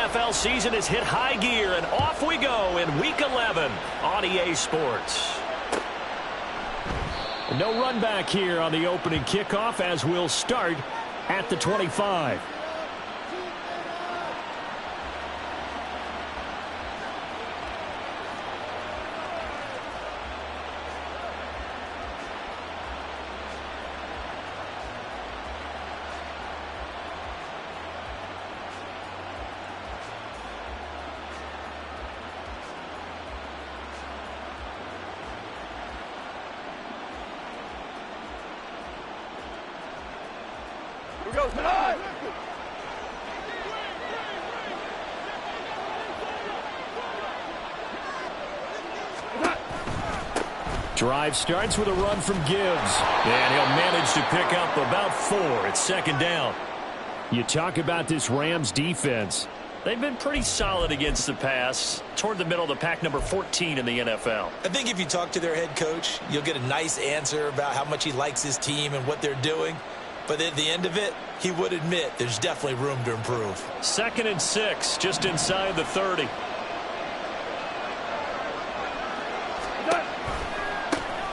NFL season has hit high gear, and off we go in Week 11 on EA Sports. No run back here on the opening kickoff as we'll start at the 25. Drive starts with a run from Gibbs. And he'll manage to pick up about 4. It's second down. You talk about this Rams defense. They've been pretty solid against the pass. Toward the middle of the pack, number 14 in the NFL. I think if you talk to their head coach, you'll get a nice answer about how much he likes his team and what they're doing. But at the end of it, he would admit there's definitely room to improve. 2nd and 6, just inside the 30.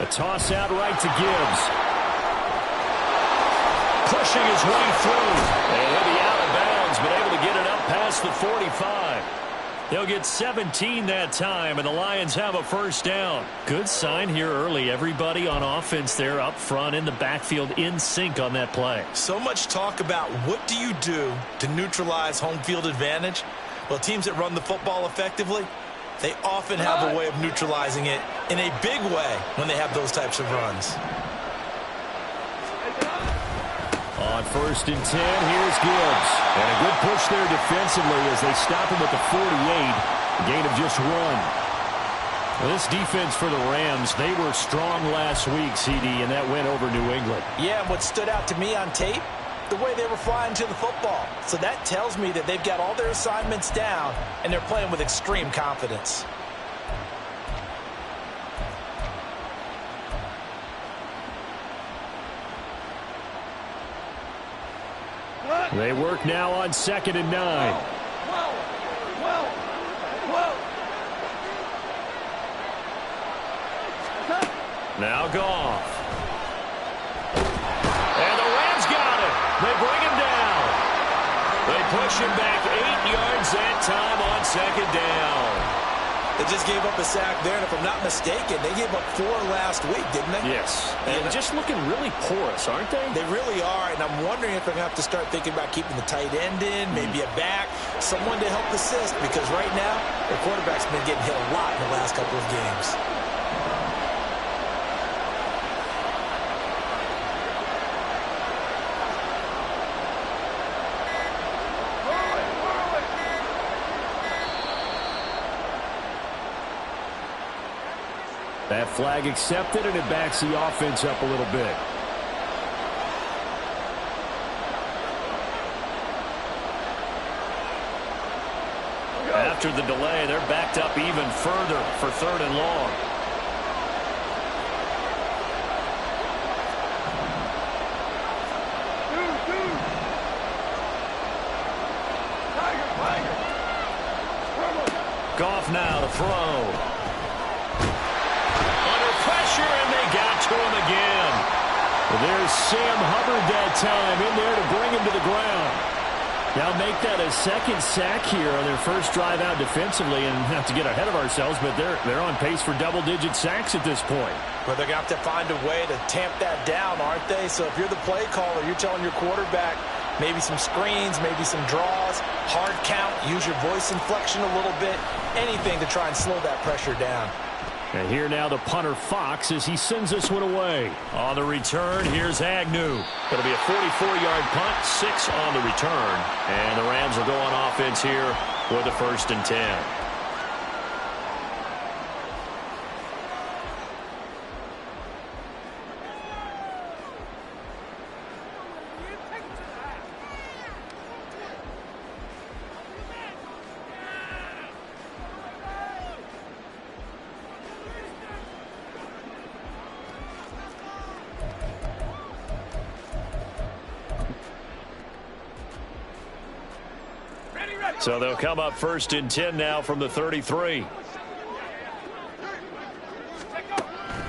A toss out right to Gibbs. Pushing his way through. And he'll be out of bounds, but able to get it up past the 45. They'll get 17 that time, and the Lions have a first down. Good sign here early. Everybody on offense there up front in the backfield in sync on that play. So much talk about what do you do to neutralize home field advantage? Well, teams that run the football effectively, they often have a way of neutralizing it in a big way when they have those types of runs. On 1st and 10, here's Gibbs. And a good push there defensively as they stop him at the 48. A gain of just 1. Well, this defense for the Rams, they were strong last week, CD, and that went over New England. Yeah, and what stood out to me on tape, the way they were flying to the football. So that tells me that they've got all their assignments down, and they're playing with extreme confidence. They work now on 2nd and 9. Now Goff. And the Rams got it. They bring him down. They push him back 8 yards that time on 2nd down. They just gave up a sack there, and if I'm not mistaken, they gave up 4 last week, didn't they? Yes, and just looking really porous, aren't they? They really are, and I'm wondering if they're going to have to start thinking about keeping the tight end in, maybe a back, someone to help assist, because right now, their quarterback's been getting hit a lot in the last couple of games. That flag accepted, and it backs the offense up a little bit. After the delay, they're backed up even further for 3rd and long. Goff now to throw. To him again. Well, there's Sam Hubbard that time in there to bring him to the ground. Now make that a 2nd sack here on their first drive out defensively, and not to get ahead of ourselves, but they're on pace for double-digit sacks at this point. But they're going to have to find a way to tamp that down, aren't they? So if you're the play caller, you're telling your quarterback maybe some screens, maybe some draws, hard count, use your voice inflection a little bit, anything to try and slow that pressure down. And here now the punter Fox as he sends this one away. On the return, here's Agnew. It'll be a 44-yard punt, 6 on the return. And the Rams will go on offense here with a 1st and 10. So they'll come up 1st and 10 now from the 33.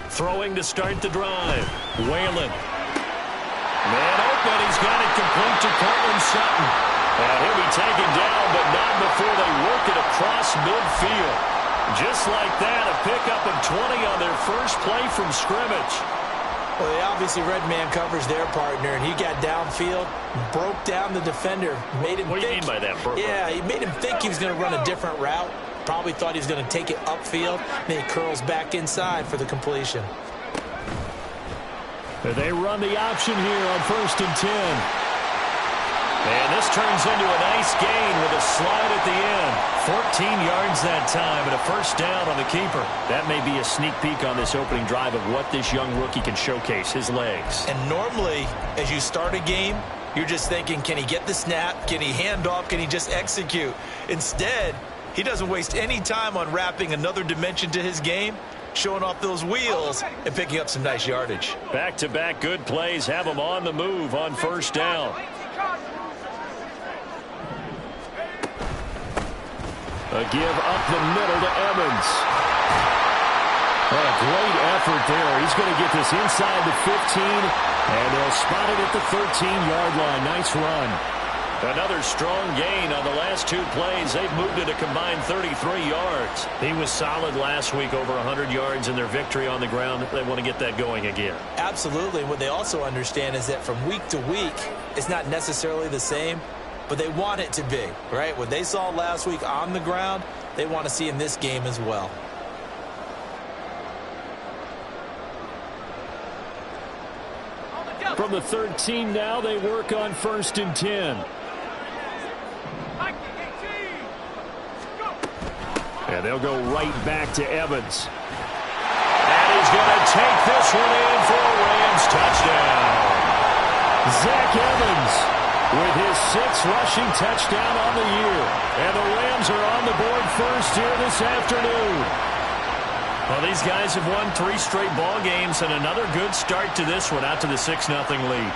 Throwing to start the drive. Whalen. Man open. He's got it complete to Courtland Sutton. And he'll be taken down, but not before they work it across midfield. Just like that, a pickup of 20 on their first play from scrimmage. Well, they obviously read man coverage their partner, and he got downfield, broke down the defender, made him What do you mean by that, Burke? Yeah, he made him think he was going to run a different route. Probably thought he was going to take it upfield. Then he curls back inside for the completion. They run the option here on 1st and 10. And this turns into a nice gain with a slide at the end. 14 yards that time and a first down on the keeper. That may be a sneak peek on this opening drive of what this young rookie can showcase, his legs. And normally, as you start a game, you're just thinking, can he get the snap? Can he hand off? Can he just execute? Instead, he doesn't waste any time on wrapping another dimension to his game, showing off those wheels and picking up some nice yardage. Back-to-back good plays have him on the move on first down. A give up the middle to Evans. What a great effort there. He's going to get this inside the 15, and they'll spot it at the 13-yard line. Nice run. Another strong gain on the last 2 plays. They've moved it a combined 33 yards. He was solid last week, over 100 yards in their victory on the ground. They want to get that going again. Absolutely. What they also understand is that from week to week, it's not necessarily the same, but they want it to be, right? What they saw last week on the ground, they want to see in this game as well. From the 13 now, they work on 1st and 10. And they'll go right back to Evans. And he's going to take this one in for a Rams touchdown. Zach Evans with his 6th rushing touchdown on the year. And the Rams are on the board first here this afternoon. Well, these guys have won 3 straight ball games, and another good start to this one, out to the 6-0 lead.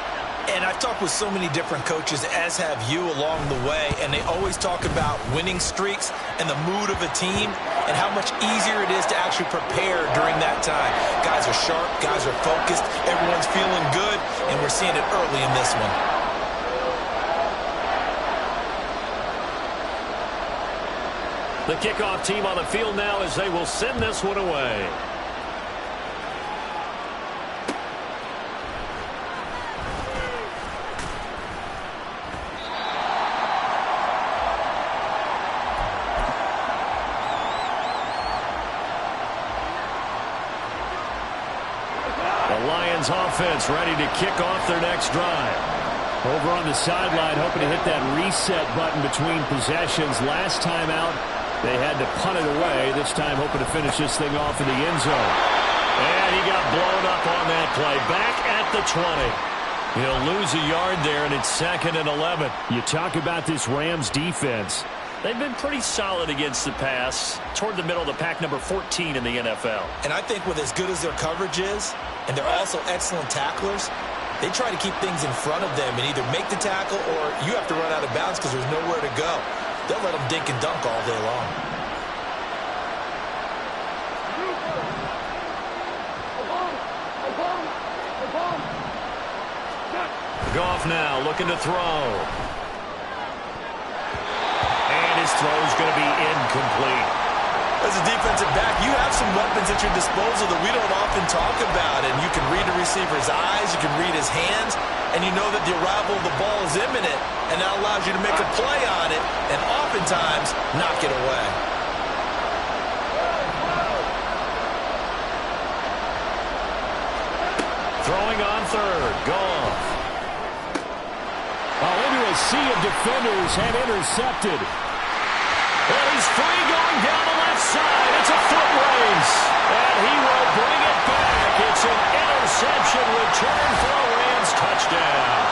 And I've talked with so many different coaches, as have you along the way, and they always talk about winning streaks and the mood of a team and how much easier it is to actually prepare during that time. Guys are sharp, guys are focused, everyone's feeling good, and we're seeing it early in this one. The kickoff team on the field now as they will send this one away. The Lions offense ready to kick off their next drive. Over on the sideline, hoping to hit that reset button between possessions. Last time out, they had to punt it away. This time hoping to finish this thing off in the end zone. And he got blown up on that play. Back at the 20. He'll lose a yard there, and it's 2nd and 11. You talk about this Rams defense. They've been pretty solid against the pass. Toward the middle of the pack, number 14 in the NFL. And I think with as good as their coverage is, and they're also excellent tacklers, they try to keep things in front of them and either make the tackle or you have to run out of bounds because there's nowhere to go. They'll let them dink and dunk all day long. Goff now looking to throw. And his throw is going to be incomplete. As a defensive back, you have some weapons at your disposal that we don't often talk about. And you can read the receiver's eyes, you can read his hands, and you know that the arrival of the ball is imminent. And that allows you to make a play on it and oftentimes knock it away. Throwing on 3rd. Goff. Into a sea of defenders and intercepted. Well, he's free going down the left side. It's a foot race. And he will bring it back. It's an interception return for a Rams touchdown.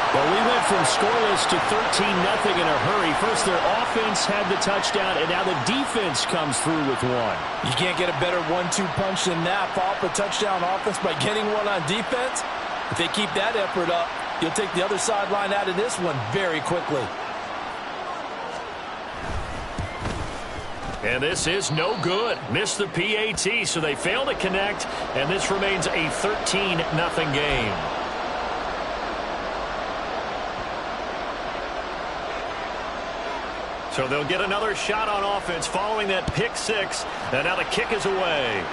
Well, we went from scoreless to 13-0 in a hurry. First, their offense had the touchdown, and now the defense comes through with one. You can't get a better 1-2 punch than that. Follow up a touchdown offense by getting one on defense. If they keep that effort up, You'll take the other sideline out of this one very quickly. And this is no good. Missed the PAT, so they fail to connect, and this remains a 13-0 game. So they'll get another shot on offense following that pick six, and now the kick is away.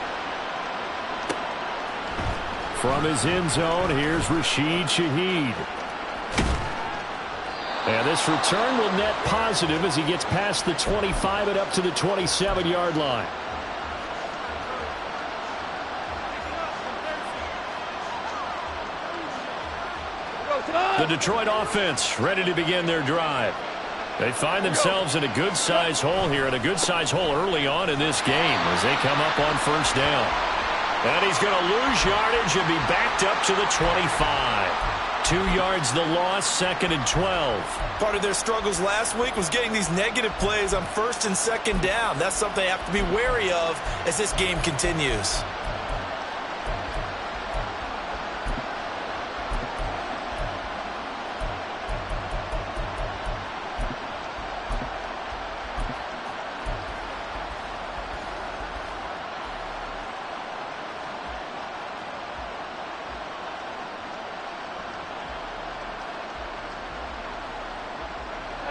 From his end zone, here's Rashid Shaheed. And this return will net positive as he gets past the 25 and up to the 27-yard line. The Detroit offense ready to begin their drive. They find themselves in a good-sized hole here, and a good-sized hole early on in this game as they come up on first down. And he's going to lose yardage and be backed up to the 25. 2 yards the loss, 2nd and 12. Part of their struggles last week was getting these negative plays on 1st and 2nd down. That's something they have to be wary of as this game continues.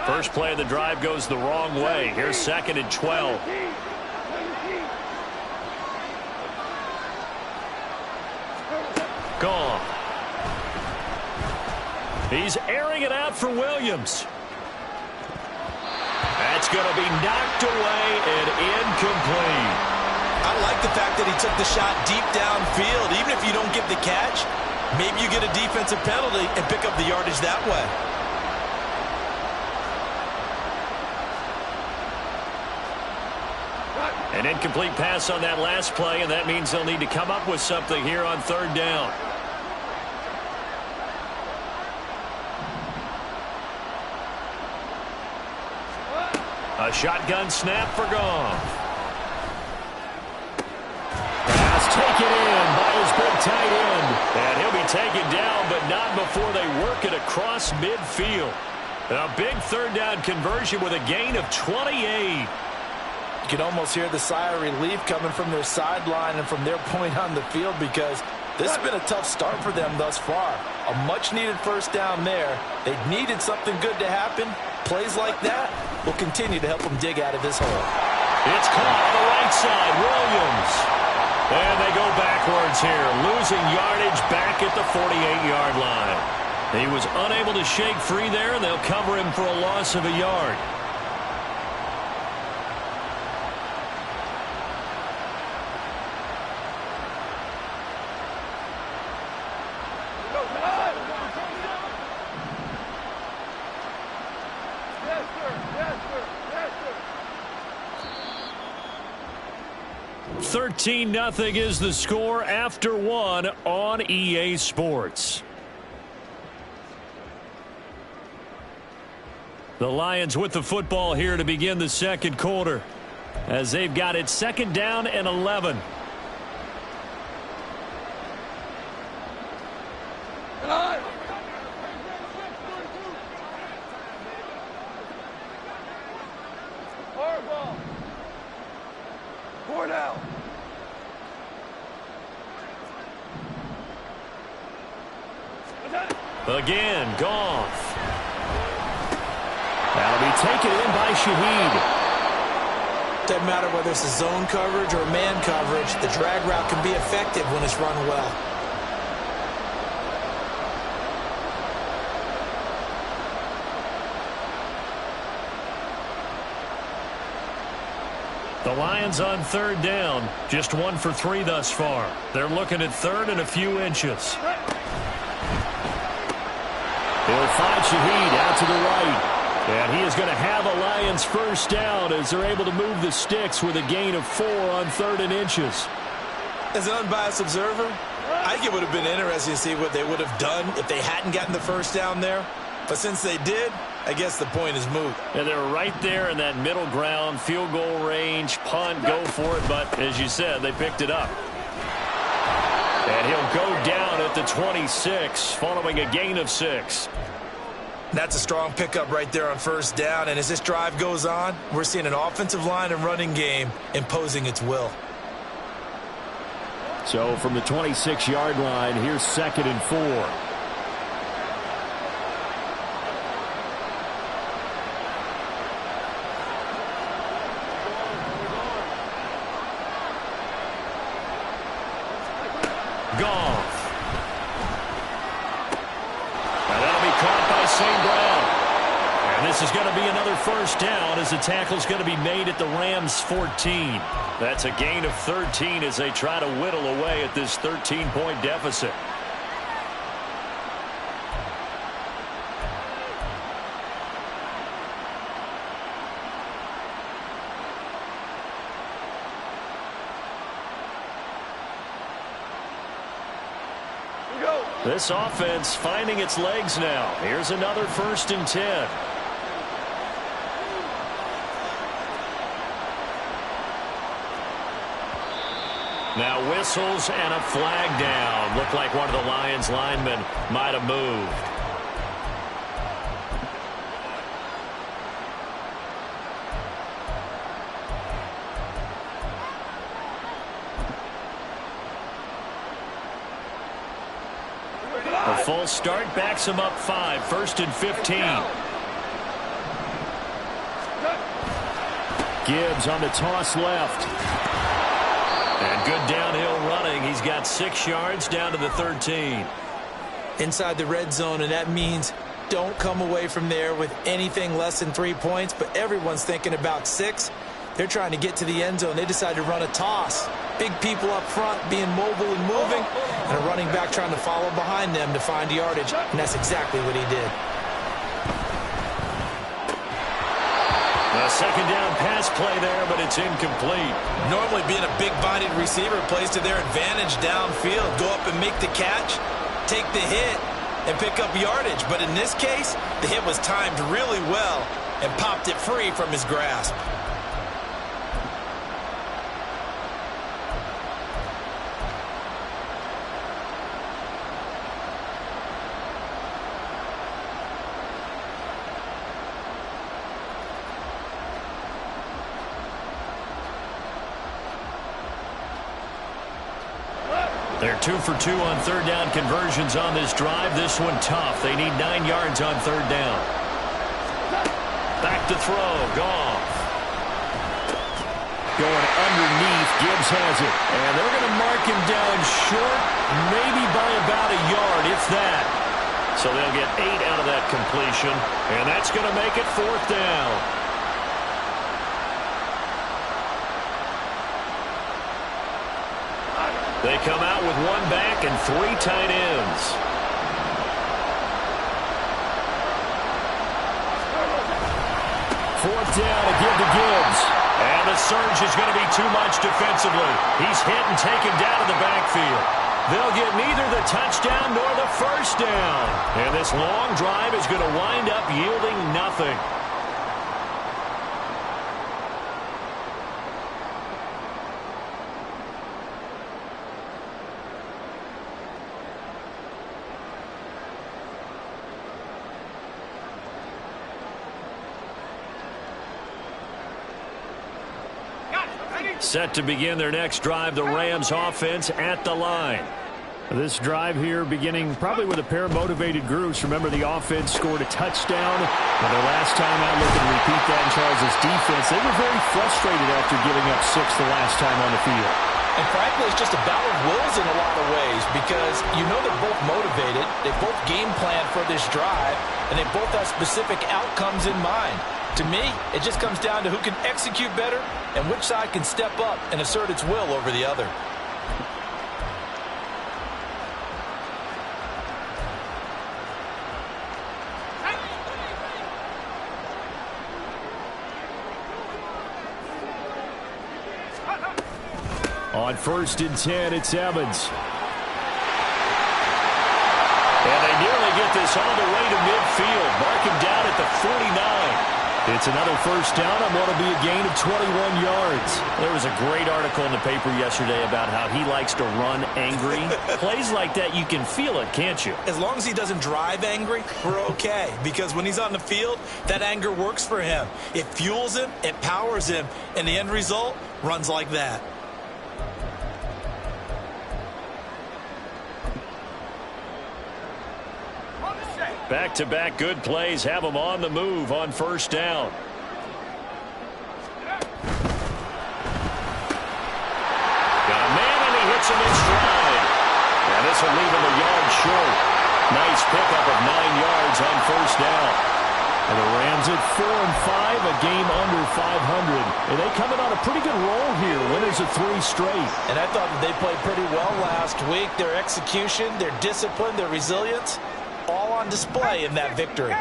First play of the drive goes the wrong way. Here's 2nd and 12. Gone. He's airing it out for Williams. That's going to be knocked away and incomplete. I like the fact that he took the shot deep downfield. Even if you don't get the catch, maybe you get a defensive penalty and pick up the yardage that way. An incomplete pass on that last play, and that means they'll need to come up with something here on 3rd down. A shotgun snap for Goff. Pass taken in by his big tight end. And he'll be taken down, but not before they work it across midfield. A big 3rd down conversion with a gain of 28. You can almost hear the sigh of relief coming from their sideline and from their point on the field, because this has been a tough start for them thus far. A much-needed 1st down there. They needed something good to happen. Plays like that will continue to help them dig out of this hole. It's caught on the right side. Williams. And they go backwards here, losing yardage back at the 48-yard line. He was unable to shake free there, and they'll cover him for a loss of a yard. Yes, sir. 13-0 is the score after 1 on EA Sports. The Lions with the football here to begin the 2nd quarter, as they've got it 2nd down and 11. Again, Goff. That'll be taken in by Shaheed. Doesn't matter whether it's a zone coverage or man coverage, the drag route can be effective when it's run well. The Lions on 3rd down, just 1 for 3 thus far. They're looking at 3rd and a few inches. They'll find Shaheed out to the right. And he is going to have a Lions 1st down as they're able to move the sticks with a gain of 4 on 3rd and inches. As an unbiased observer, I think it would have been interesting to see what they would have done if they hadn't gotten the 1st down there. But since they did, I guess the point is moot. And they're right there in that middle ground, field goal range, punt, go for it. But as you said, they picked it up. And he'll go down at the 26 following a gain of 6. That's a strong pickup right there on first down. And as this drive goes on, we're seeing an offensive line and running game imposing its will. So from the 26-yard line, here's 2nd and 4. Goff. And that'll be caught by St. Brown. And this is going to be another first down as the tackle's going to be made at the Rams' 14. That's a gain of 13 as they try to whittle away at this 13-point deficit. This offense finding its legs now. Here's another 1st and 10. Now whistles and a flag down. Looked like one of the Lions linemen might have moved. A full start backs him up 5. 1st and 15. Gibbs on the toss left. And good downhill running. He's got 6 yards down to the 13. Inside the red zone, and that means don't come away from there with anything less than 3 points, but everyone's thinking about 6. They're trying to get to the end zone. They decide to run a toss. Big people up front being mobile and moving, and a running back trying to follow behind them to find yardage, and that's exactly what he did. A second down pass play there, but it's incomplete. Normally being a big-bodied receiver plays to their advantage downfield. Go up and make the catch, take the hit, and pick up yardage. But in this case, the hit was timed really well and popped it free from his grasp. They're 2 for 2 on 3rd down conversions on this drive. This one tough. They need 9 yards on 3rd down. Back to throw. Goff. Going underneath. Gibbs has it. And they're going to mark him down short, maybe by about a yard, if that. So they'll get 8 out of that completion. And that's going to make it 4th down. They come out with 1 back and 3 tight ends. Fourth down to give to Gibbs. And the surge is going to be too much defensively. He's hit and taken down to the backfield. They'll get neither the touchdown nor the first down. And this long drive is going to wind up yielding nothing. Set to begin their next drive, the Rams offense at the line. This drive here beginning probably with a pair of motivated groups. Remember, the offense scored a touchdown. And their last time out, looking to repeat that in Charles' defense. They were very frustrated after giving up 6 the last time on the field. And frankly, it's just a battle of wills in a lot of ways because you know they're both motivated. They both game plan for this drive, and they both have specific outcomes in mind. To me, it just comes down to who can execute better and which side can step up and assert its will over the other. On 1st and 10, it's Evans. And they nearly get this all the way to midfield. Mark him down at the 49. It's another first down on what will be a gain of 21 yards. There was a great article in the paper yesterday about how he likes to run angry. Plays like that, you can feel it, can't you? As long as he doesn't drive angry, we're okay. Because when he's on the field, that anger works for him. It fuels him, it powers him, and the end result runs like that. Back-to-back good plays have him on the move on first down. Got a man, and he hits him in stride. And this will leave him a yard short. Nice pickup of 9 yards on first down. And the Rams at 4-5, a game under 500. And they coming on a pretty good roll here. Winners of 3 straight. And I thought that they played pretty well last week. Their execution, their discipline, their resilience, all on display in that victory.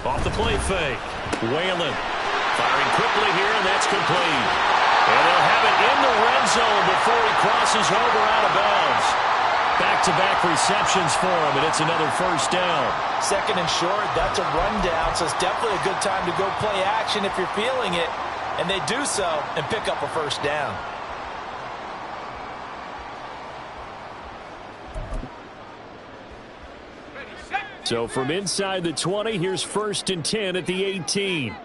Off the play fake. Whalen firing quickly here, and that's complete. And they'll have it in the red zone before he crosses over out of bounds. Back-to-back receptions for him, and it's another first down. Second and short, that's a rundown, so it's definitely a good time to go play action if you're feeling it. And they do so and pick up a first down. So from inside the 20, here's 1st and 10 at the 18.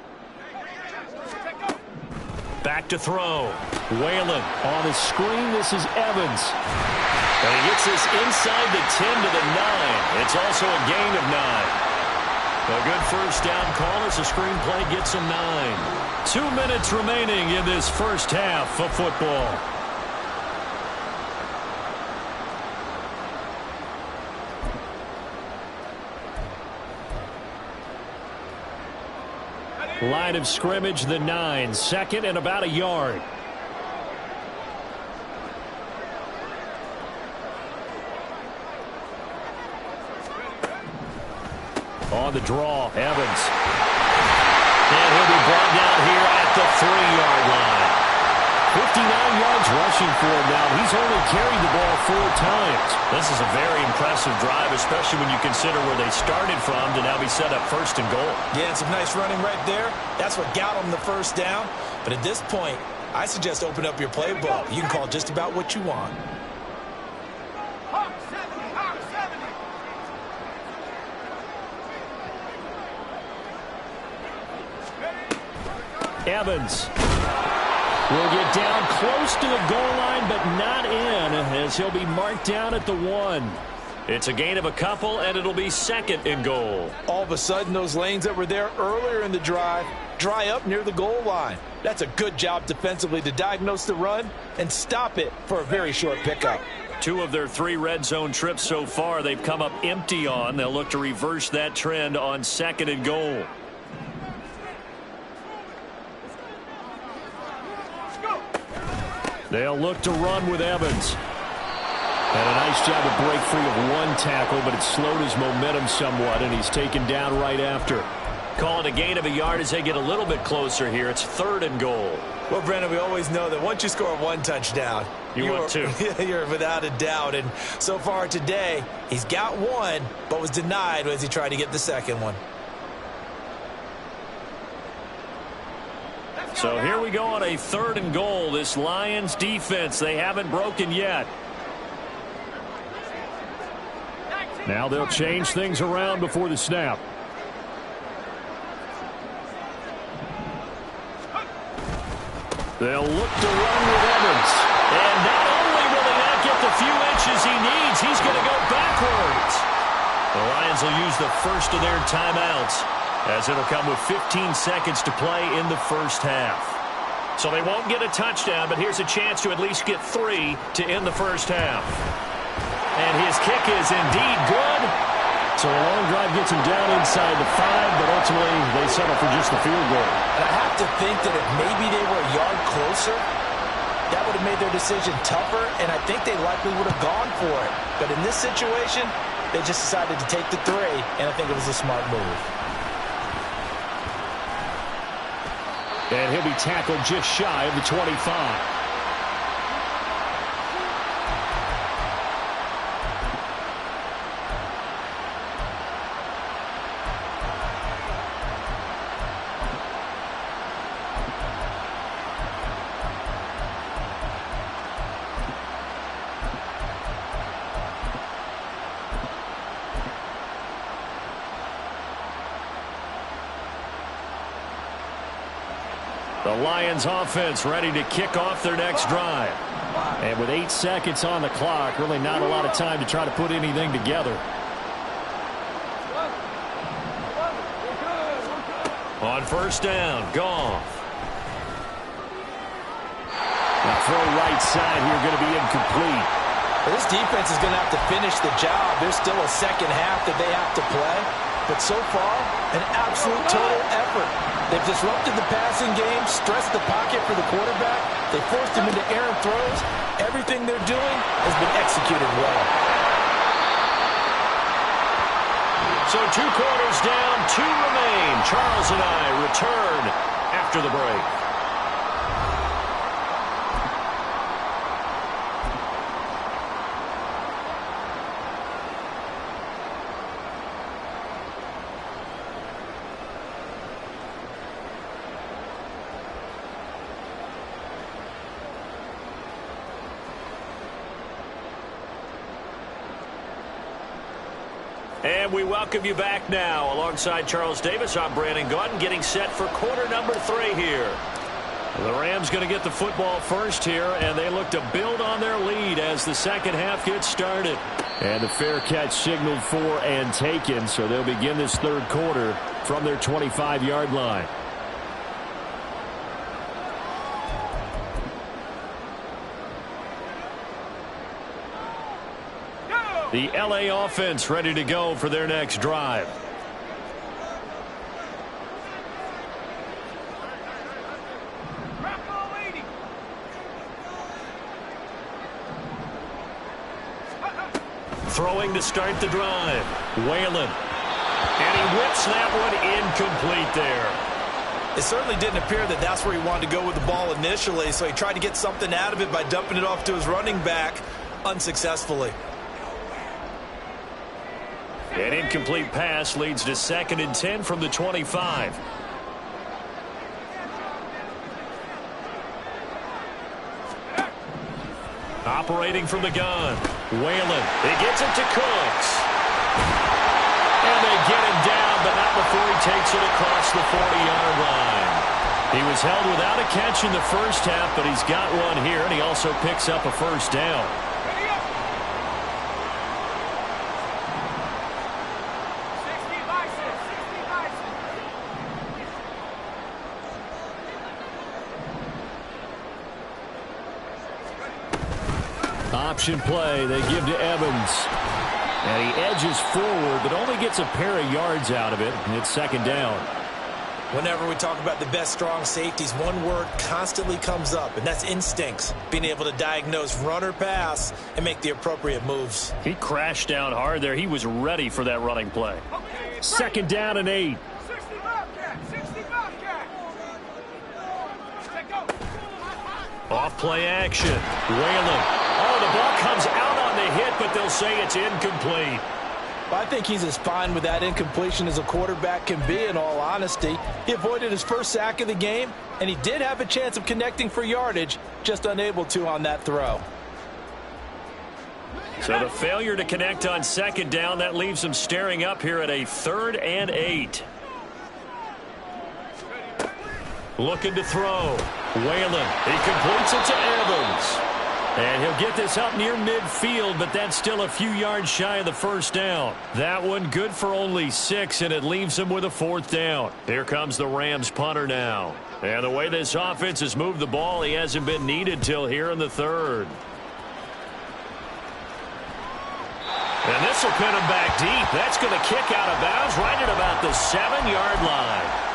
Back to throw. Whalen on the screen. This is Evans. And he gets this inside the 10 to the 9. It's also a gain of 9. A good first down call as the screenplay gets him 9. 2 minutes remaining in this first half of football. Line of scrimmage, the 9. 2nd and about a yard. On the draw, Evans. And he'll be brought down here at the 3-yard line. 59 yards rushing for him now. He's only carried the ball 4 times. This is a very impressive drive, especially when you consider where they started from to now be set up 1st and goal. Yeah, some nice running right there. That's what got him the first down. But at this point, I suggest open up your playbook. You can call just about what you want. Evans will get down close to the goal line, but not in, as he'll be marked down at the 1. It's a gain of a couple, and it'll be 2nd and goal. All of a sudden, those lanes that were there earlier in the drive dry up near the goal line. That's a good job defensively to diagnose the run and stop it for a very short pickup. 2 of their 3 red zone trips so far they've come up empty on. They'll look to reverse that trend on 2nd and goal. They'll look to run with Evans. And a nice job to break free of 1 tackle, but it slowed his momentum somewhat, and he's taken down right after. Call it a gain of a yard as they get a little bit closer here. It's 3rd and goal. Well, Brandon, we always know that once you score 1 touchdown, you're 2. You're without a doubt. And so far today, he's got 1, but was denied as he tried to get the 2nd one. So here we go on a 3rd and goal. This Lions defense, they haven't broken yet. Now they'll change things around before the snap. They'll look to run with Evans. And not only will he not get the few inches he needs, he's going to go backwards. The Lions will use the first of their timeouts, as it'll come with 15 seconds to play in the first half. So they won't get a touchdown, but here's a chance to at least get 3 to end the first half. And his kick is indeed good. So a long drive gets him down inside the 5, but ultimately they settle for just the field goal. And I have to think that if maybe they were a yard closer, that would have made their decision tougher, and I think they likely would have gone for it. But in this situation, they just decided to take the 3, and I think it was a smart move. And he'll be tackled just shy of the 25. The Lions offense ready to kick off their next drive. And with 8 seconds on the clock, really not a lot of time to try to put anything together. On first down, Goff. The throw right side here going to be incomplete. This defense is going to have to finish the job. There's still a second half that they have to play. But so far, an absolute total effort. They've disrupted the passing game, stressed the pocket for the quarterback. They forced him into errant throws. Everything they're doing has been executed well. So 2 quarters down, 2 remain. Charles and I return after the break. And we welcome you back now. Alongside Charles Davis, I'm Brandon Gaudin, getting set for quarter number 3 here. The Rams going to get the football first here, and they look to build on their lead as the second half gets started. And the fair catch signaled for and taken, so they'll begin this third quarter from their 25-yard line. The LA offense ready to go for their next drive. Throwing to start the drive. Whalen. And he whips that one incomplete there. It certainly didn't appear that that's where he wanted to go with the ball initially, so he tried to get something out of it by dumping it off to his running back unsuccessfully. An incomplete pass leads to 2nd and 10 from the 25. Operating from the gun. Whalen. He gets it to Cooks. And they get him down, but not before he takes it across the 40-yard line. He was held without a catch in the first half, but he's got one here, and he also picks up a first down. Option play they give to Evans. And he edges forward, but only gets a pair of yards out of it. And it's 2nd down. Whenever we talk about the best strong safeties, one word constantly comes up, and that's instincts. Being able to diagnose run or pass and make the appropriate moves. He crashed down hard there. He was ready for that running play. 2nd down and 8. Off play action. Whalen. Oh, the ball comes out on the hit, but they'll say it's incomplete. I think he's as fine with that incompletion as a quarterback can be, in all honesty. He avoided his first sack of the game, and he did have a chance of connecting for yardage, just unable to on that throw. So the failure to connect on 2nd down, that leaves him staring up here at a 3rd and 8. Looking to throw. Whalen. He completes it to Evans. And he'll get this up near midfield, but that's still a few yards shy of the first down. That one good for only 6, and it leaves him with a 4th down. Here comes the Rams punter now. And the way this offense has moved the ball, he hasn't been needed till here in the 3rd. And this will pin him back deep. That's going to kick out of bounds right at about the 7-yard line.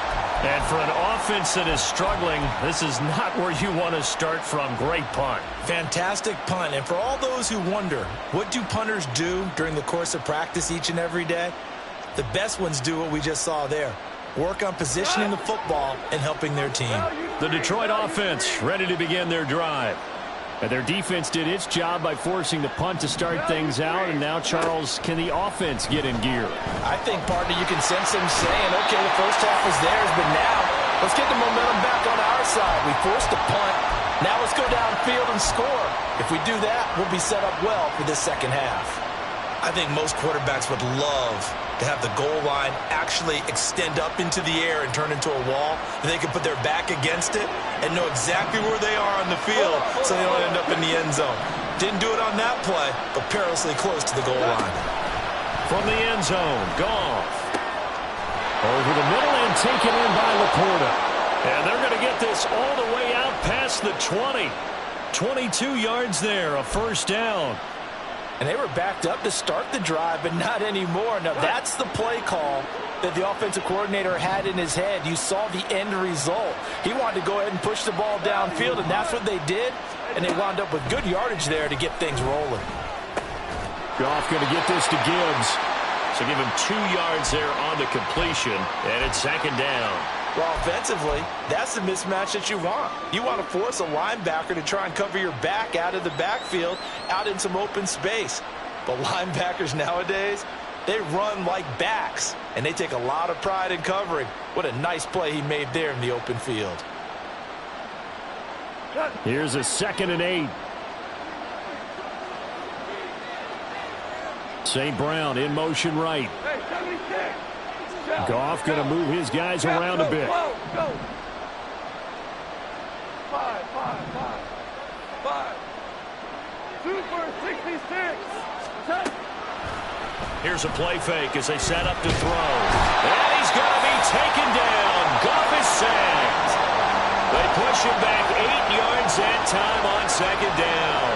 And for an offense that is struggling, this is not where you want to start from. Great punt. Fantastic punt. And for all those who wonder, what do punters do during the course of practice each and every day? The best ones do what we just saw there. Work on positioning the football and helping their team. The Detroit offense ready to begin their drive. And their defense did its job by forcing the punt to start things out. And now, Charles, can the offense get in gear? I think, partner, you can sense them saying, okay, the first half was theirs, but now let's get the momentum back on our side. We forced a punt. Now let's go downfield and score. If we do that, we'll be set up well for this second half. I think most quarterbacks would love to have the goal line actually extend up into the air and turn into a wall, and they can put their back against it and know exactly where they are on the field so they don't end up in the end zone. Didn't do it on that play, but perilously close to the goal line. From the end zone, Goff. Over the middle and taken in by Laporta. And they're going to get this all the way out past the 20. 22 yards there, a first down. And they were backed up to start the drive, but not anymore. Now, that's the play call that the offensive coordinator had in his head. You saw the end result. He wanted to go ahead and push the ball downfield, and that's what they did. And they wound up with good yardage there to get things rolling. Goff going to get this to Gibbs. So give him 2 yards there on the completion, and it's second down. Well, offensively, that's the mismatch that you want. You want to force a linebacker to try and cover your back out of the backfield, out in some open space. But linebackers nowadays, they run like backs, and they take a lot of pride in covering. What a nice play he made there in the open field. Here's a 2nd and 8. St. Brown in motion right. Goff going to move his guys around a bit. Here's a play fake as they set up to throw. And he's going to be taken down. Goff is sacked. They push him back 8 yards that time on second down.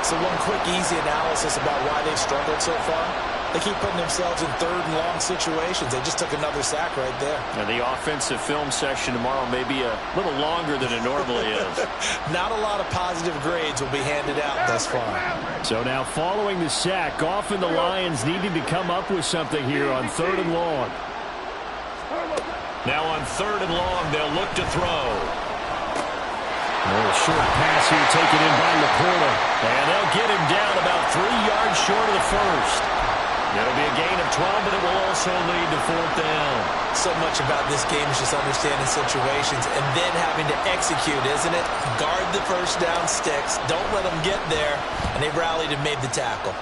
So one quick, easy analysis about why they've struggled so far. They keep putting themselves in third and long situations. They just took another sack right there. And the offensive film session tomorrow may be a little longer than it normally is. Not a lot of positive grades will be handed out thus far. So now following the sack, Goff and the Lions needing to come up with something here on 3rd and long. Now on 3rd and long, they'll look to throw. A short pass here taken in by Laporta. And they'll get him down about 3 yards short of the first. It'll be a gain of 12, but it will also lead to 4th down. So much about this game is just understanding situations and then having to execute, isn't it? Guard the first down sticks. Don't let them get there. And they rallied and made the tackle.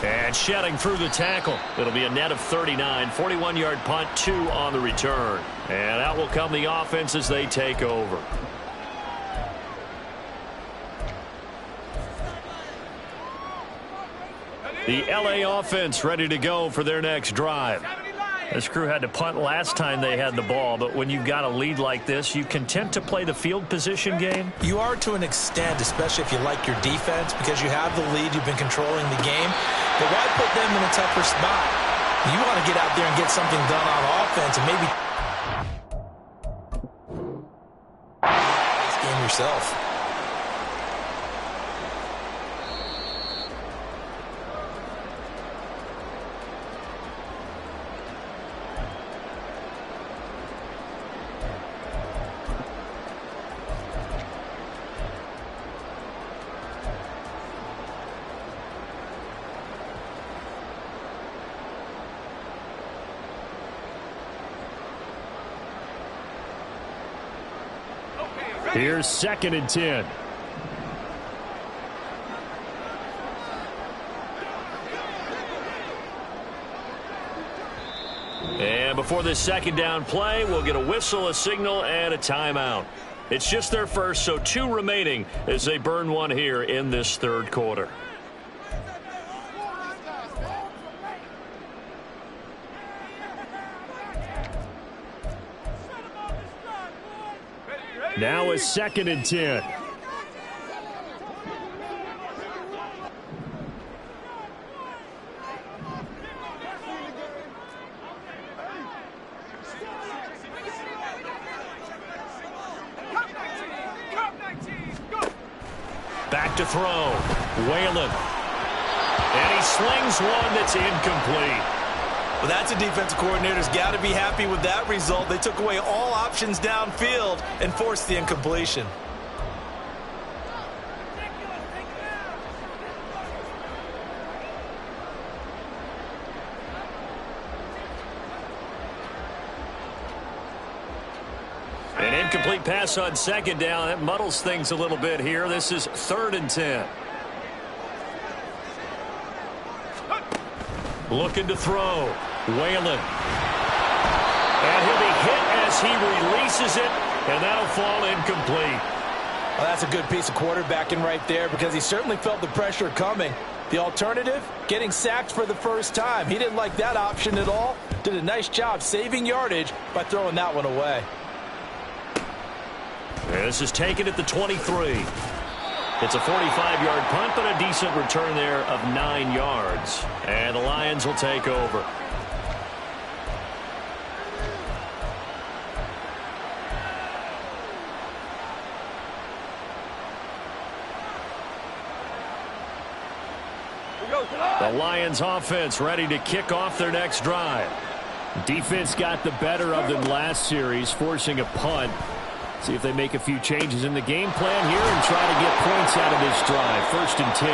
And shedding through the tackle. It'll be a net of 39. 41-yard punt, 2 on the return. And out will come the offense as they take over. The LA offense ready to go for their next drive. This crew had to punt last time they had the ball, but when you've got a lead like this, you content to play the field position game? You are to an extent, especially if you like your defense, because you have the lead, you've been controlling the game. But why put them in a tougher spot? You want to get out there and get something done on offense and maybe this game yourself. Here's 2nd and 10. And before this second down play, we'll get a whistle, a signal, and a timeout. It's just their first, so 2 remaining as they burn one here in this 3rd quarter. Now it's 2nd and 10. Back to throw. Whalen. And he slings one that's incomplete. Well, that's a defensive coordinator's got to be happy with that result. They took away all options downfield and forced the incompletion. An incomplete pass on second down. That muddles things a little bit here. This is 3rd and 10. Looking to throw. Whalen. And he'll be hit as he releases it, and that'll fall incomplete. Well, that's a good piece of quarterbacking right there because he certainly felt the pressure coming. The alternative, getting sacked for the first time. He didn't like that option at all. Did a nice job saving yardage by throwing that one away. This is taken at the 23. It's a 45-yard punt, but a decent return there of 9 yards. And the Lions will take over. The Lions offense ready to kick off their next drive. Defense got the better of them last series, forcing a punt. See if they make a few changes in the game plan here and try to get points out of this drive. 1st and 10.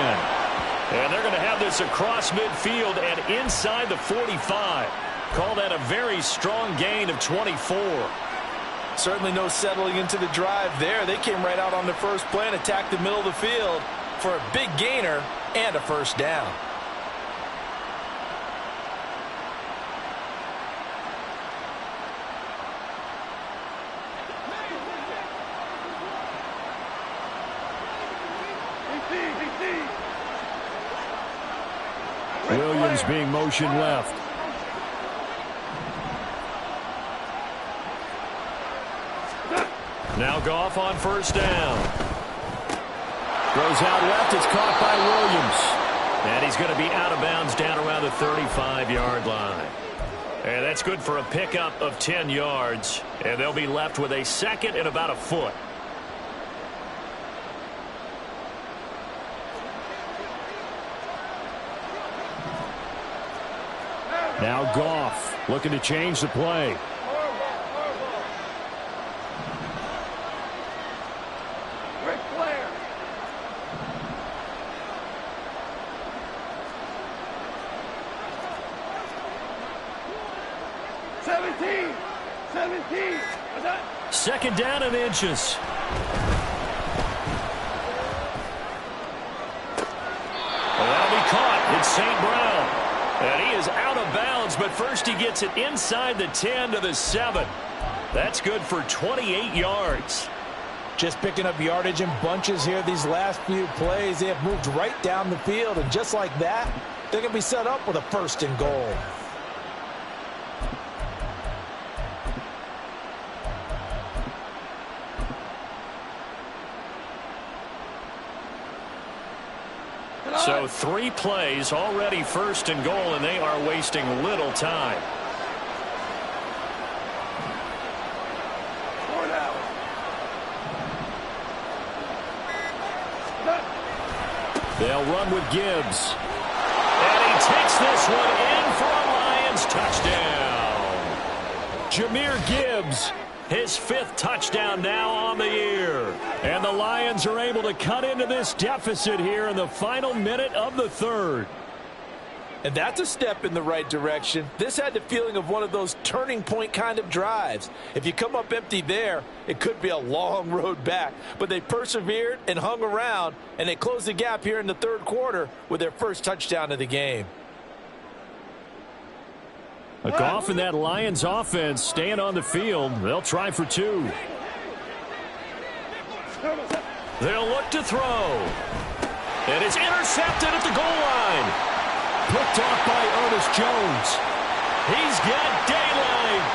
And they're going to have this across midfield and inside the 45. Call that a very strong gain of 24. Certainly no settling into the drive there. They came right out on the first play and attacked the middle of the field for a big gainer and a first down. Williams being motioned left. Now Goff on first down. Throws out left. It's caught by Williams. And he's going to be out of bounds down around the 35-yard line. And that's good for a pickup of 10 yards. And they'll be left with a second and about a foot. Now Goff looking to change the play. Second down and inches. Well, that'll be caught. It's St. Brown. And he is out of bounds, but first he gets it inside the 10 to the 7. That's good for 28 yards. Just picking up yardage in bunches here these last few plays. They have moved right down the field, and just like that, they're going to be set up with a 1st and goal. So 3 plays already 1st and goal, and they are wasting little time. They'll run with Gibbs. And he takes this one in for a Lions touchdown. Jahmyr Gibbs. His 5th touchdown now on the year. And the Lions are able to cut into this deficit here in the final minute of the 3rd. And that's a step in the right direction. This had the feeling of one of those turning point kind of drives. If you come up empty there, it could be a long road back. But they persevered and hung around, and they closed the gap here in the 3rd quarter with their first touchdown of the game. Goff and that Lions offense staying on the field. They'll try for 2. They'll look to throw. And it's intercepted at the goal line. Picked off by Ernest Jones. He's got daylight.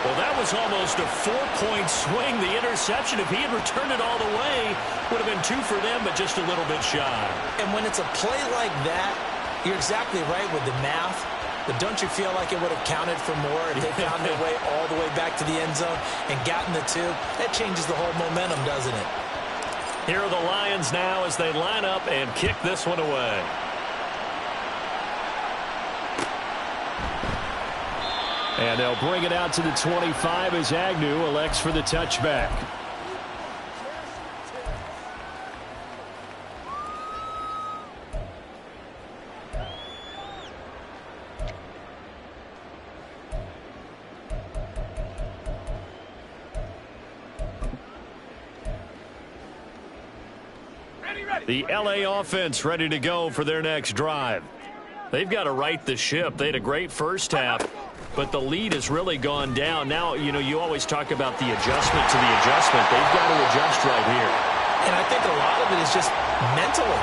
Well, that was almost a 4-point swing. The interception, if he had returned it all the way, would have been 2 for them, but just a little bit shy. And when it's a play like that, you're exactly right with the math. But don't you feel like it would have counted for more if they found their way all the way back to the end zone and gotten the 2? That changes the whole momentum, doesn't it? Here are the Lions now as they line up and kick this one away. And they'll bring it out to the 25 as Agnew elects for the touchback. The LA offense ready to go for their next drive. They've got to right the ship. They had a great first half, but the lead has really gone down. Now, you always talk about the adjustment to the adjustment. They've got to adjust right here. And I think a lot of it is just mentally.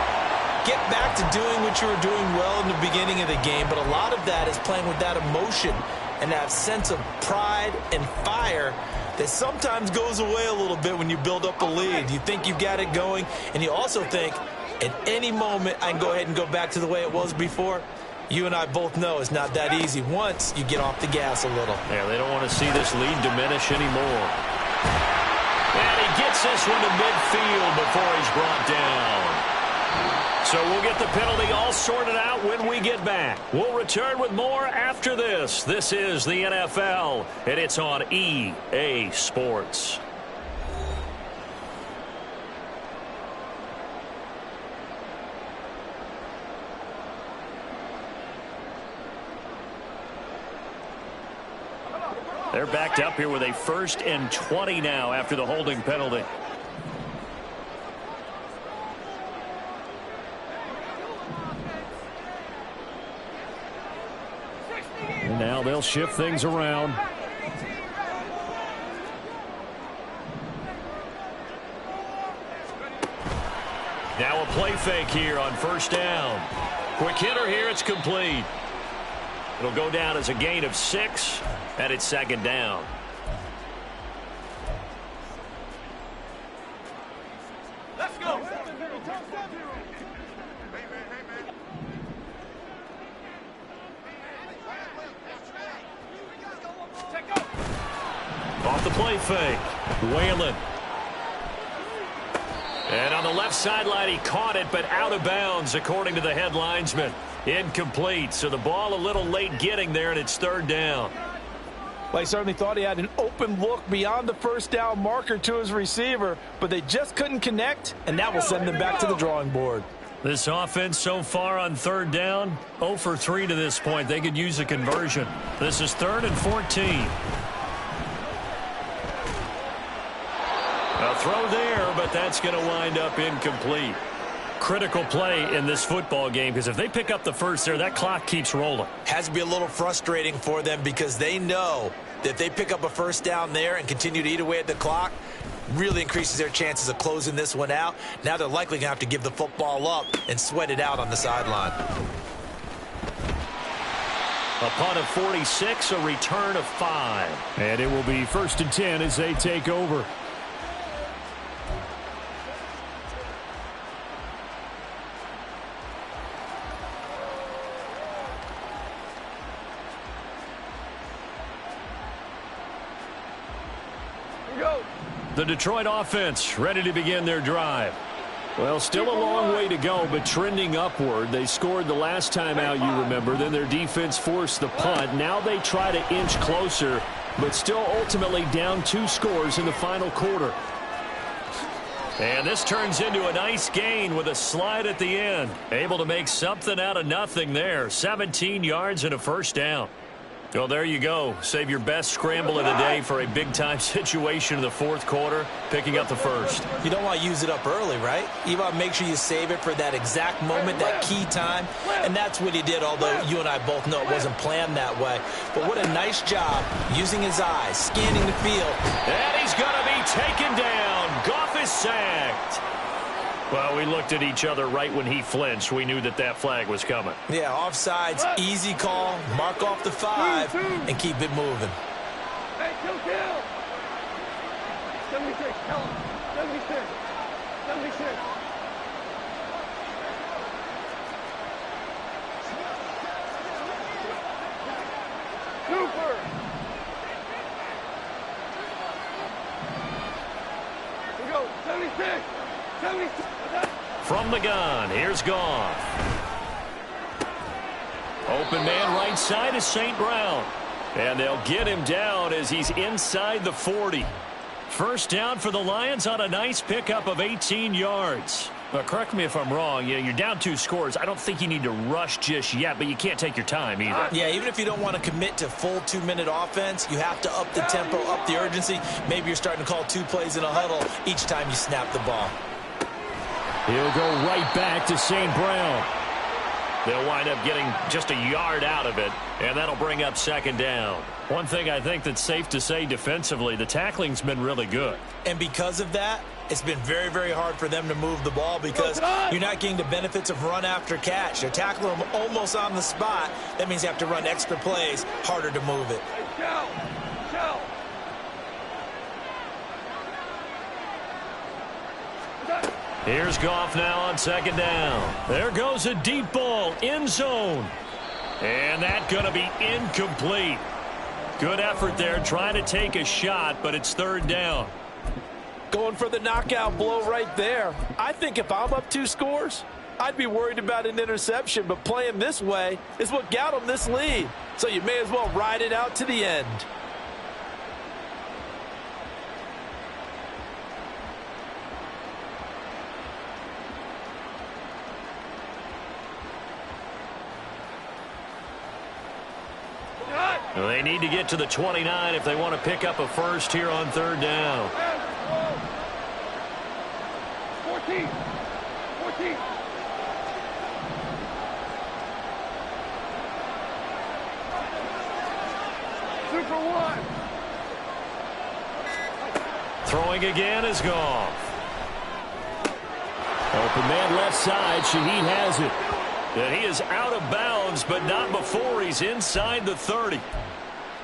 Get back to doing what you were doing well in the beginning of the game, but a lot of that is playing with that emotion and that sense of pride and fire that sometimes goes away a little bit when you build up a lead. You think you've got it going, and you also think at any moment I can go ahead and go back to the way it was before. You and I both know it's not that easy once you get off the gas a little. Yeah, they don't want to see this lead diminish anymore. And he gets this one to midfield before he's brought down. So we'll get the penalty all sorted out when we get back. We'll return with more after this. This is the NFL, and it's on EA Sports. They're backed up here with a 1st and 20 now after the holding penalty. And now they'll shift things around. Now a play fake here on 1st down. Quick hitter here, it's complete. It'll go down as a gain of 6, and it's 2nd down. Let's go. Off the play fake. Whalen. And on the left sideline, he caught it, but out of bounds, according to the head linesman. Incomplete. So the ball a little late getting there, and it's 3rd down. Well, he certainly thought he had an open look beyond the 1st down marker to his receiver, but they just couldn't connect, and that will send them back to the drawing board. This offense so far on 3rd down, 0 for 3 to this point. They could use a conversion. This is 3rd and 14. A throw there, but that's going to wind up incomplete. Critical play in this football game, because if they pick up the first there, that clock keeps rolling. Has to be a little frustrating for them because they know that if they pick up a 1st down there and continue to eat away at the clock, really increases their chances of closing this one out. Now they're likely going to have to give the football up and sweat it out on the sideline. A punt of 46, a return of 5. And it will be 1st and 10 as they take over. The Detroit offense ready to begin their drive. Well, still a long way to go, but trending upward. They scored the last time out, you remember. Then their defense forced the punt. Now they try to inch closer, but still ultimately down 2 scores in the final quarter. And this turns into a nice gain with a slide at the end. Able to make something out of nothing there. 17 yards and a 1st down. Well, there you go. Save your best scramble of the day for a big-time situation in the 4th quarter, picking up the 1st. You don't want to use it up early, right? You want to make sure you save it for that exact moment, that key time. And that's what he did, although you and I both know it wasn't planned that way. But what a nice job using his eyes, scanning the field. And he's going to be taken down. Goff is sacked. Well, we looked at each other right when he flinched. We knew that that flag was coming. Yeah, offsides, easy call, mark off the 5, and keep it moving. Hey, kill. 76, tell him. 76. 76. Super. Here we go. 76. 76. From the gun, here's Goff. Open man right side is St. Brown. And they'll get him down as he's inside the 40. 1st down for the Lions on a nice pickup of 18 yards. Correct me if I'm wrong. You're down 2 scores. I don't think you need to rush just yet, but you can't take your time either. Yeah, even if you don't want to commit to full 2-minute offense, you have to up the tempo, up the urgency. Maybe you're starting to call 2 plays in a huddle each time you snap the ball. He'll go right back to St. Brown. They'll wind up getting just a yard out of it, and that'll bring up second down. One thing I think that's safe to say defensively, the tackling's been really good. And because of that, it's been very, very hard for them to move the ball because you're not getting the benefits of run after catch. They're tackling them almost on the spot. That means you have to run extra plays, harder to move it. Here's Goff now on second down. There goes a deep ball, end zone. And that's going to be incomplete. Good effort there, trying to take a shot, but it's third down. Going for the knockout blow right there. I think if I'm up 2 scores, I'd be worried about an interception, but playing this way is what got them this lead. So you may as well ride it out to the end. They need to get to the 29 if they want to pick up a first here on third down. 14. Super one. Throwing again is Goff. Open man left side. Shaheed has it. And he is out of bounds, but not before he's inside the 30.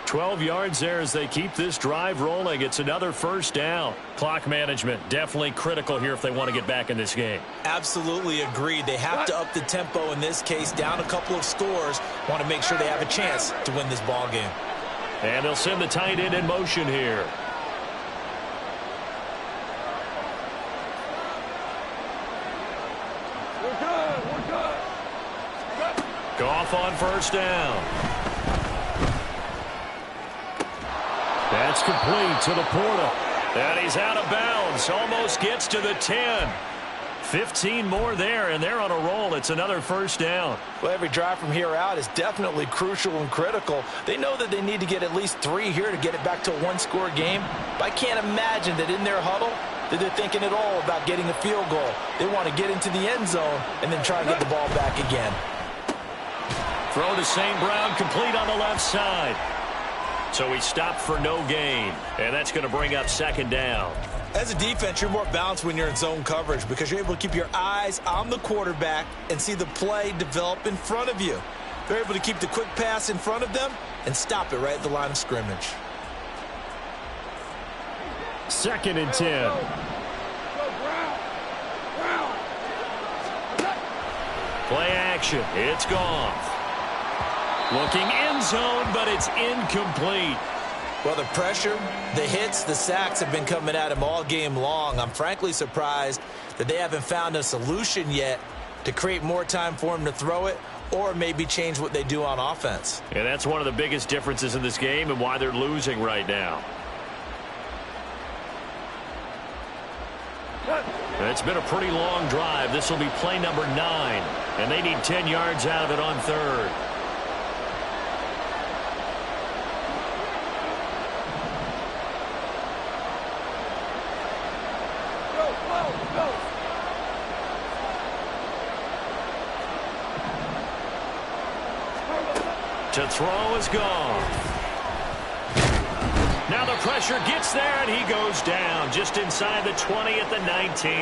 12 yards there as they keep this drive rolling. It's another first down. Clock management definitely critical here if they want to get back in this game. Absolutely agreed. They have to up the tempo in this case, down a couple of scores. Want to make sure they have a chance to win this ball game. And they'll send the tight end in motion here. We're good. Goff on first down. That's complete to Laporta. And he's out of bounds. Almost gets to the 10. 15 more there, and they're on a roll. It's another first down. Well, every drive from here out is definitely crucial and critical. They know that they need to get at least 3 here to get it back to a one-score game. But I can't imagine that in their huddle that they're thinking at all about getting a field goal. They want to get into the end zone and then try to get the ball back again. Throw to St. Brown, complete on the left side. So he stopped for no gain, and that's going to bring up second down. As a defense, you're more balanced when you're in zone coverage because you're able to keep your eyes on the quarterback and see the play develop in front of you. They're able to keep the quick pass in front of them and stop it right at the line of scrimmage. Second and 10. Play action. It's Goff. Looking end zone, but it's incomplete. Well, the pressure, the hits, the sacks have been coming at him all game long. I'm frankly surprised that they haven't found a solution yet to create more time for him to throw it or maybe change what they do on offense. And that's one of the biggest differences in this game and why they're losing right now. It's been a pretty long drive. This will be play number 9, and they need 10 yards out of it on third. To throw is Goff. Now the pressure gets there, and he goes down just inside the 20 at the 19.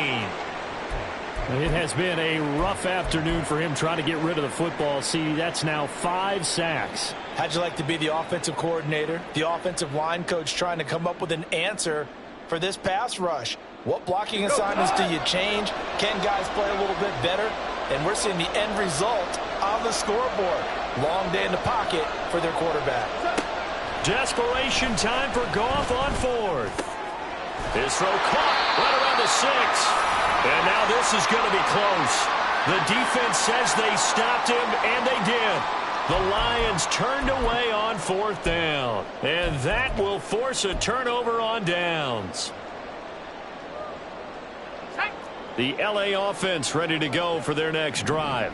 It has been a rough afternoon for him trying to get rid of the football. See, that's now 5 sacks. How'd you like to be the offensive coordinator, the offensive line coach trying to come up with an answer for this pass rush? What blocking assignments do you change? Can guys play a little bit better? And we're seeing the end result on the scoreboard. Long day in the pocket for their quarterback. Desperation time for Goff on fourth. His throw caught right around the 6. And now this is going to be close. The defense says they stopped him, and they did. The Lions turned away on fourth down. And that will force a turnover on downs. The LA offense ready to go for their next drive.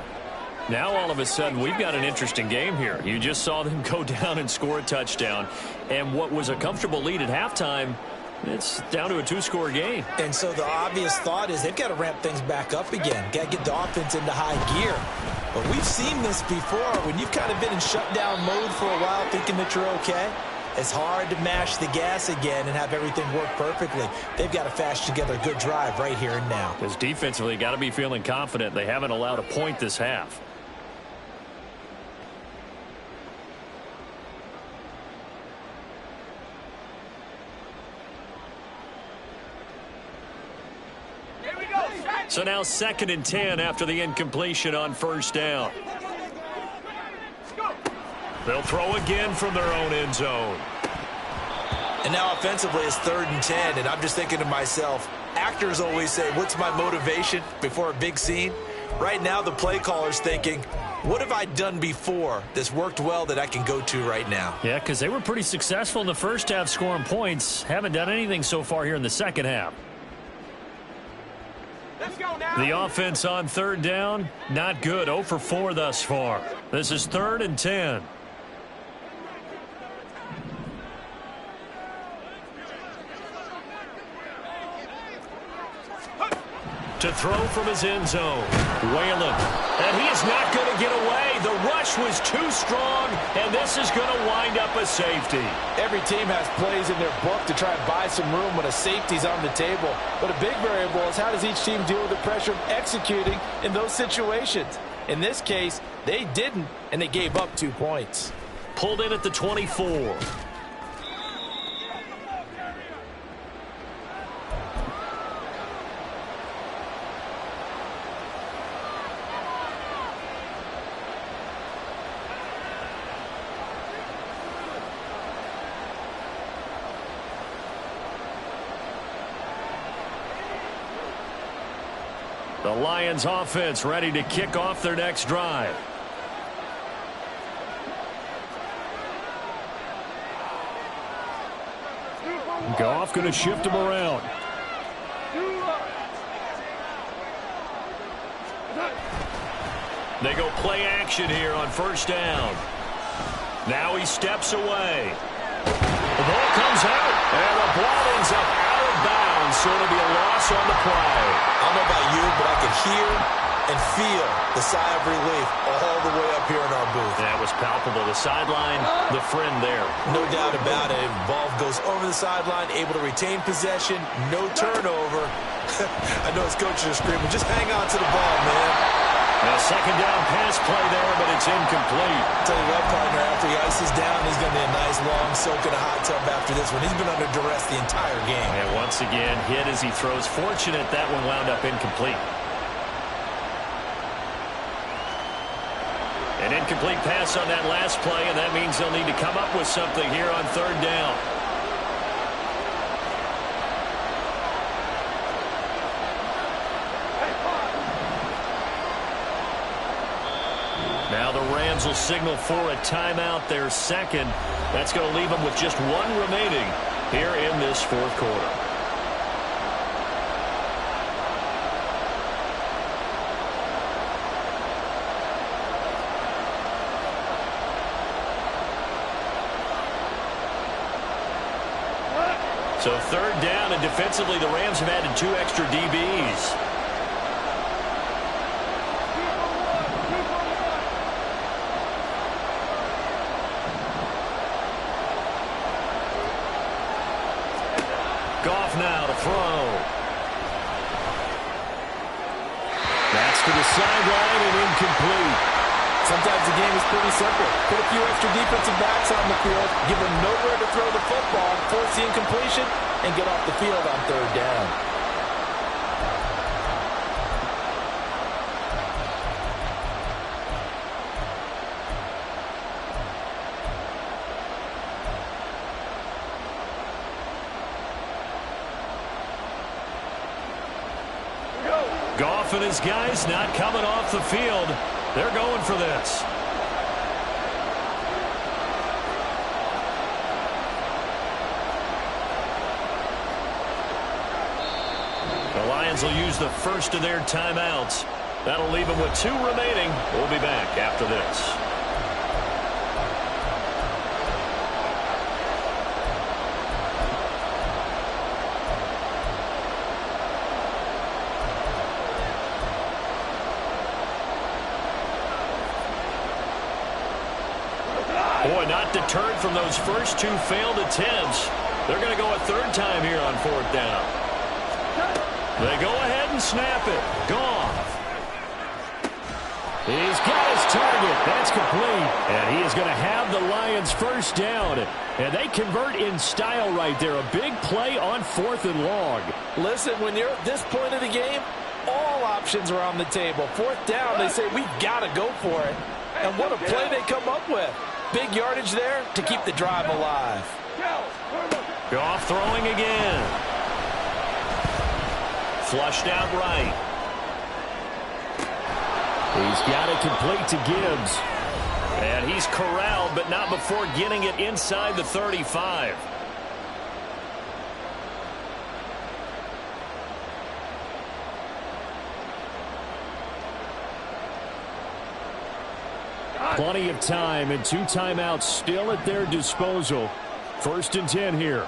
Now all of a sudden we've got an interesting game here. You just saw them go down and score a touchdown. And what was a comfortable lead at halftime It's down to a two-score game. And so the obvious thought is they've got to ramp things back up again. Got to get the offense into high gear. But we've seen this before. When you've kind of been in shutdown mode for a while thinking that you're okay, it's hard to mash the gas again and have everything work perfectly. They've got to fashion together a good drive right here and now. Because defensively, got to be feeling confident. They haven't allowed a point this half. So now 2nd and 10 after the incompletion on first down. They'll throw again from their own end zone. And now offensively it's 3rd and 10, and I'm just thinking to myself, actors always say, what's my motivation before a big scene? Right now the play caller's thinking, what have I done before that's worked well that I can go to right now? Yeah, because they were pretty successful in the first half scoring points. Haven't done anything so far here in the second half. The offense on 3rd down, not good. 0 for 4 thus far. This is 3rd and 10. To throw from his end zone, Whalen. And he is not going to get away. The rush was too strong, and this is going to wind up a safety. Every team has plays in their book to try and buy some room when a safety's on the table. But a big variable is how does each team deal with the pressure of executing in those situations? In this case, they didn't, and they gave up 2 points. Pulled in at the 24. The Lions offense ready to kick off their next drive. Goff going to shift him around. They go play action here on first down. Now he steps away. The ball comes out, and the ball ends up out of bounds, so it'll be a loss on the play. I don't know about you, but I could hear and feel the sigh of relief all the way up here in our booth. That was palpable. The sideline, the friend there. No doubt about it. Ball goes over the sideline, able to retain possession, no turnover. I know his coaches are screaming, just hang on to the ball, man. A second down pass play there, but it's incomplete. Tell you what, partner, after he ices down, he's going to be a nice long soak in a hot tub after this one. He's been under duress the entire game. And once again, hit as he throws. Fortunate that one wound up incomplete. An incomplete pass on that last play, and that means they'll need to come up with something here on third down. Now the Rams will signal for a timeout, their second. That's going to leave them with just one remaining here in this fourth quarter. So third down, and defensively the Rams have added 2 extra DBs. Goff now to throw. That's to the sideline and incomplete. Sometimes the game is pretty simple. Put a few extra defensive backs on the field, give them nowhere to throw the football, force the incompletion, and get off the field on third down. Goff and his guys not coming off the field. They're going for this. The Lions will use the first of their timeouts. That'll leave them with 2 remaining. We'll be back after this. Not deterred from those first two failed attempts. They're going to go a third time here on fourth down. They go ahead and snap it. Goff. He's got his target. That's complete. And he is going to have the Lions first down. And they convert in style right there. A big play on fourth and long. Listen, when you're at this point of the game, all options are on the table. Fourth down, they say, we've got to go for it. And what a play they come up with. Big yardage there to keep the drive alive. Goff throwing again. Flushed out right. He's got it complete to Gibbs. And he's corralled, but not before getting it inside the 35. Plenty of time and 2 timeouts still at their disposal. First and 10 here.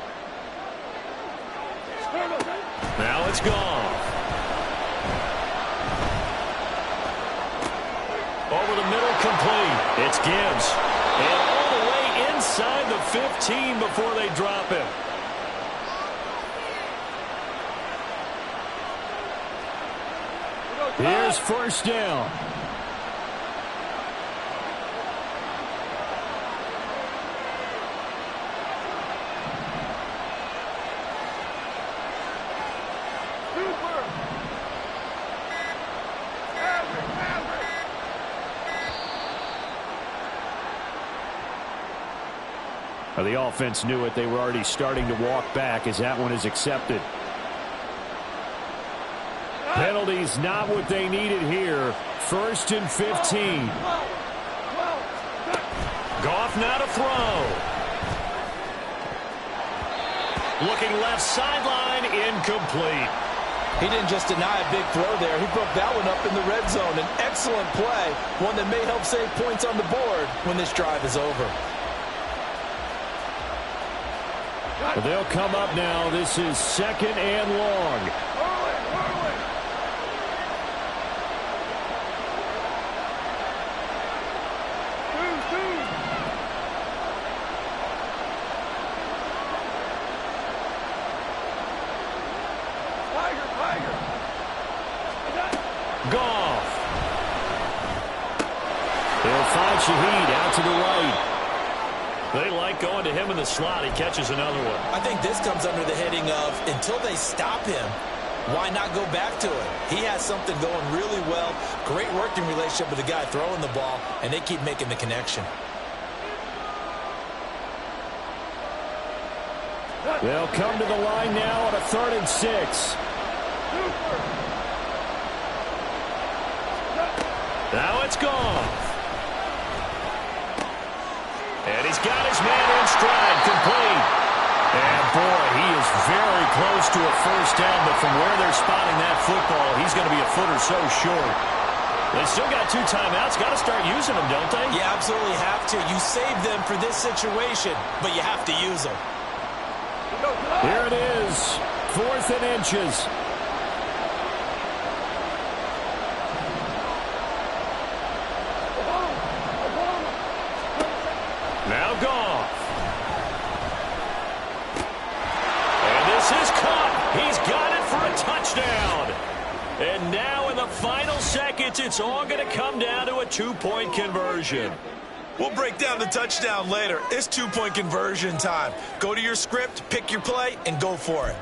Now it's gone. Over the middle, complete. It's Gibbs. And all the way inside the 15 before they drop him. Here's first down. The offense knew it. They were already starting to walk back as that one is accepted. Penalties not what they needed here. First and 15. Goff now to throw. Looking left sideline, incomplete. He didn't just deny a big throw there. He broke that one up in the red zone. An excellent play, one that may help save points on the board when this drive is over. They'll come up now. This is second and long. Goff. They'll find Shaheed out to the right. They like going to him in the slot. He catches another one. I think this comes under the heading of, until they stop him, why not go back to it? He has something going really well. Great working relationship with the guy throwing the ball, and they keep making the connection. They'll come to the line now on a 3rd and 6. Now it's gone. And he's got his man in stride, complete. And boy, he is very close to a first down, but from where they're spotting that football, he's going to be a foot or so short. They still got 2 timeouts. Got to start using them, don't they? You absolutely have to. You save them for this situation, but you have to use them. Here it is, 4th and inches. Now Goff. And this is caught. He's got it for a touchdown. And now in the final seconds, it's all going to come down to a 2-point conversion. We'll break down the touchdown later. It's 2-point conversion time. Go to your script, pick your play, and go for it.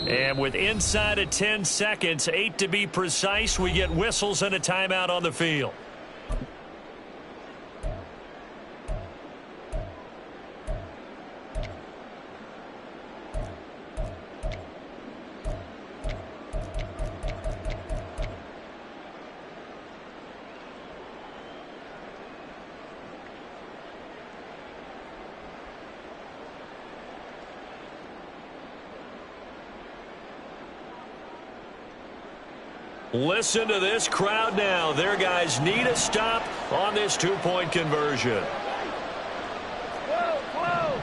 And with inside of 10 seconds, 8 to be precise, we get whistles and a timeout on the field. Listen to this crowd now. Their guys need a stop on this two-point conversion. 12.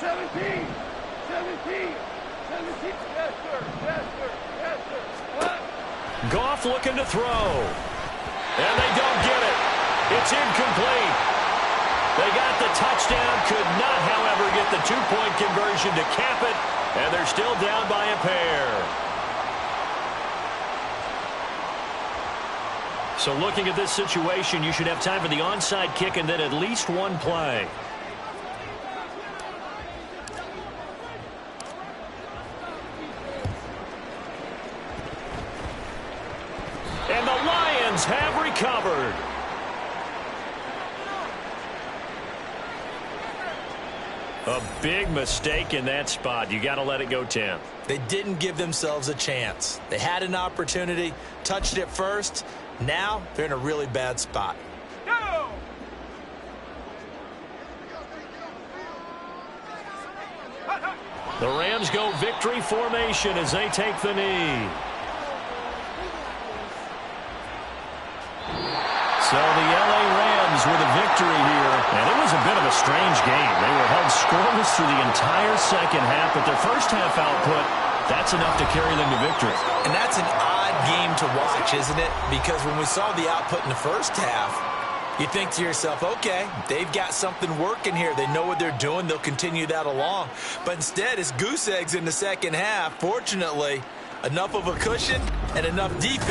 17. Yes, sir. Goff looking to throw. And they don't get it. It's incomplete. They got the touchdown, could not, however, get the two-point conversion to cap it, and they're still down by a pair. So looking at this situation, you should have time for the onside kick and then at least one play. And the Lions have recovered. A big mistake in that spot. You got to let it go 10. They didn't give themselves a chance. They had an opportunity, touched it first. Now they're in a really bad spot. Go! The Rams go victory formation as they take the knee. So the L.A. Rams with a victory here. And it was a bit of a strange game. They were held scoreless through the entire second half, but their first half output, that's enough to carry them to victory. And that's an odd game to watch, isn't it? Because when we saw the output in the first half, you think to yourself, okay, they've got something working here. They know what they're doing. They'll continue that along. But instead, it's goose eggs in the second half. Fortunately, enough of a cushion and enough defense.